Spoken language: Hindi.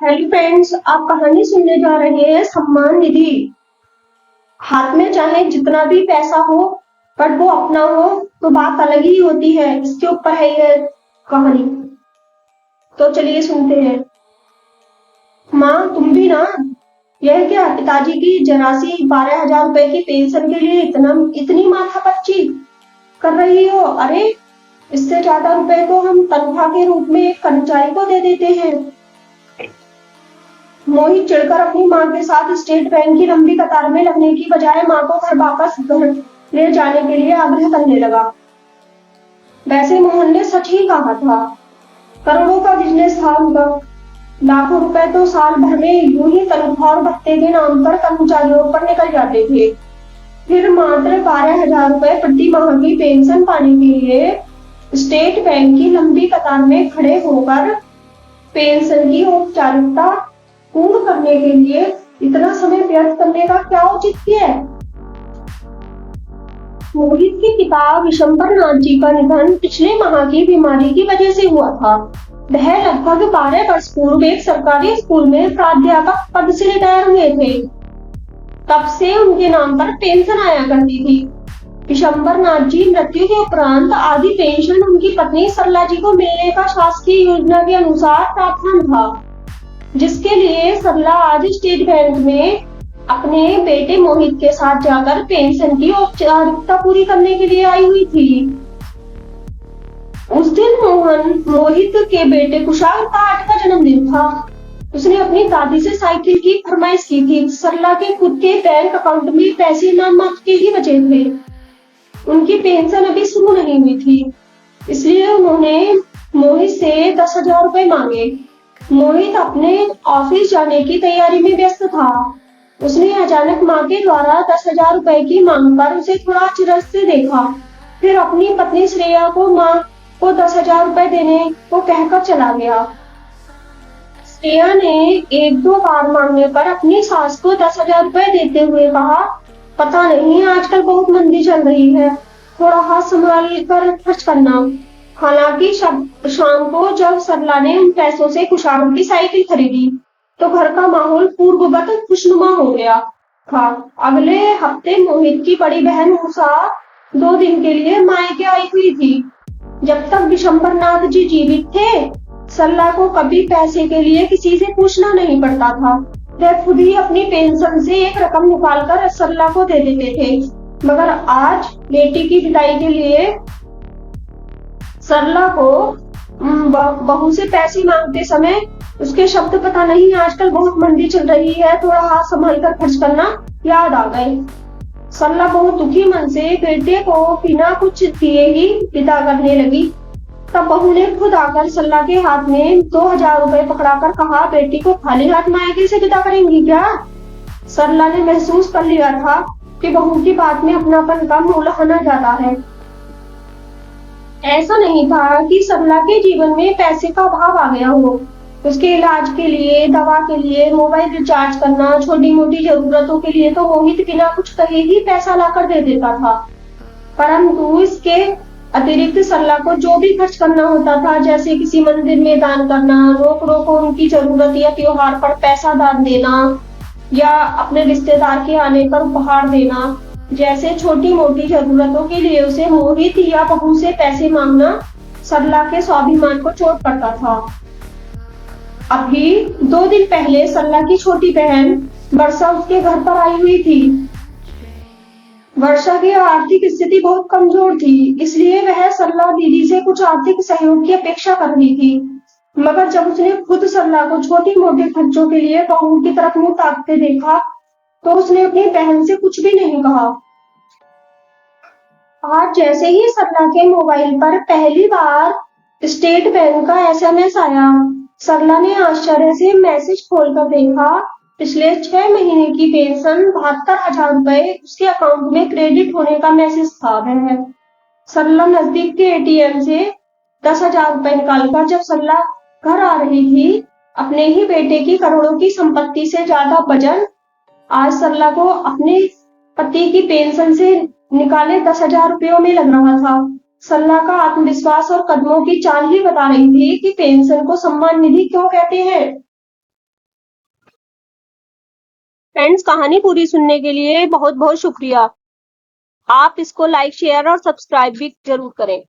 हेलो फ्रेंड्स, आप कहानी सुनने जा रहे हैं सम्मान निधि। हाथ में चाहे जितना भी पैसा हो, पर वो अपना हो तो बात अलग ही होती है। इसके ऊपर है ये कहानी। तो चलिए सुनते हैं। माँ, तुम भी ना। यह क्या, पिताजी की जरा सी 12,000 रुपए की पेंशन के लिए इतनी माथापच्ची कर रही हो? अरे, इससे ज्यादा रुपए तो हम तनख्वाह के रूप में एक कर्मचारी को दे देते हैं। मोहित चिढ़कर अपनी मां के साथ स्टेट बैंक की लंबी कतार में लगने की बजाय मां को घर ले जाने के लिए आग्रह करने लगा। वैसे मोहन ने सच ही कहा था। करोड़ों का बिजनेस था उनका। लाखों रुपए तो साल भर में यूं ही तनख्वाह और भत्ते के नाम पर कर्मचारियों पर निकल जाते थे। फिर मात्र 12,000 रुपए प्रति माह की पेंशन पाने के लिए स्टेट बैंक की लंबी कतार में खड़े होकर पेंशन की औपचारिकता पूर्ण करने के लिए इतना समय व्यर्थ करने का क्या औचित्य है? मोहित के पिता विशंबर नाथ जी का निधन पिछले माह की बीमारी की वजह से हुआ था। वह लगभग 12 वर्ष पूर्व एक सरकारी स्कूल में प्राध्यापक पद से रिटायर हुए थे। तब से उनके नाम पर पेंशन आया करती थी। विशंबर नाथ जी मृत्यु के उपरांत आधी पेंशन उनकी पत्नी सरला जी को मिलने का शासकीय योजना के अनुसार प्रावधान था, जिसके लिए सरला आज स्टेट बैंक में अपने बेटे मोहित के साथ जाकर पेंशन की औपचारिकता पूरी करने के लिए आई हुई थी। उस दिन मोहित के बेटे कुशाल का 8वां जन्मदिन था। उसने अपनी दादी से साइकिल की फरमाइश की थी। सरला के खुद के बैंक अकाउंट में पैसे नाम मात्र के ही बचे थे। उनकी पेंशन अभी शुरू नहीं हुई थी, इसलिए उन्होंने मोहित से 10,000 रुपए मांगे। मोहित अपने ऑफिस जाने की तैयारी में व्यस्त था। उसने अचानक माँ के द्वारा 10,000 रुपए की मांग पर उसे थोड़ा अचरज से देखा। फिर अपनी पत्नी श्रेया को माँ को 10,000 रुपए देने को कहकर चला गया। श्रेया ने 1-2 बार मांगने पर अपनी सास को 10,000 रुपए देते हुए कहा, पता नहीं, आजकल बहुत मंदी चल रही है, थोड़ा हाथ संभाल कर खर्च करना। हालांकि शाम को जब सरला ने उन पैसों से कुशाल की साइकिल खरीदी तो घर का माहौल पूर्ववत खुशनुमा हो गया था। अगले हफ्ते मोहित की बड़ी बहन उषा 2 दिन के लिए मायके आई हुई थी। जब तक विशंबर नाथ जी जीवित थे, सरला को कभी पैसे के लिए किसी से पूछना नहीं पड़ता था। वह खुद ही अपनी पेंशन से एक रकम निकालकर सरला को दे देते थे। मगर आज बेटी की विदाई के लिए सरला को बहू से पैसे मांगते समय उसके शब्द, पता नहीं, आजकल बहुत मंदी चल रही है, थोड़ा हाथ संभाल कर खर्च करना, याद आ गए। सरला बहुत दुखी मन से बेटे को बिना कुछ दिए ही विदा करने लगी। तब बहू ने खुद आकर सरला के हाथ में 2,000 रुपए पकड़ाकर कहा, बेटी को खाली हाथ मायके से विदा करेंगी क्या? सरला ने महसूस कर लिया था कि बहू की बात में अपनापन का मोल ज्यादा है। ऐसा नहीं था कि सरला के जीवन में पैसे का अभाव आ गया हो। उसके इलाज के लिए, दवा के लिए, मोबाइल रिचार्ज करना, छोटी मोटी जरूरतों के लिए तो मोहित बिना कुछ कहे ही पैसा लाकर दे देता था। परंतु इसके अतिरिक्त सरला को जो भी खर्च करना होता था, जैसे किसी मंदिर में दान करना, रोक उनकी जरूरत या त्योहार पर पैसा दान देना, या अपने रिश्तेदार के आने पर उपहार देना, जैसे छोटी मोटी जरूरतों के लिए उसे मोहित या बहू से पैसे मांगना सरला के स्वाभिमान को चोट करता था। अभी 2 दिन पहले सरला की छोटी बहन वर्षा उसके घर पर आई हुई थी। वर्षा की आर्थिक स्थिति बहुत कमजोर थी, इसलिए वह सरला दीदी से कुछ आर्थिक सहयोग की अपेक्षा कर रही थी। मगर जब उसने खुद सरला को छोटी मोटे खर्चों के लिए बहू की तरफ मुंह ताकते देखा तो उसने अपनी बहन से कुछ भी नहीं कहा। आज जैसे ही सरला के मोबाइल पर पहली बार स्टेट बैंक का एसएमएस आया, सरला ने आश्चर्य से मैसेज खोलकर देखा। पिछले 6 महीने की पेंशन 72,000 रुपए उसके अकाउंट में क्रेडिट होने का मैसेज था। वह सरला नजदीक के एटीएम से 10,000 रुपए निकालकर जब सरला घर आ रही थी, अपने ही बेटे की करोड़ों की संपत्ति से ज्यादा वजन आज सरला को अपने पति की पेंशन से निकाले 10,000 रुपयों में लग रहा था। सरला का आत्मविश्वास और कदमों की चाल ही बता रही थी कि पेंशन को सम्मान निधि क्यों कहते हैं। फ्रेंड्स, कहानी पूरी सुनने के लिए बहुत बहुत शुक्रिया। आप इसको लाइक शेयर और सब्सक्राइब भी जरूर करें।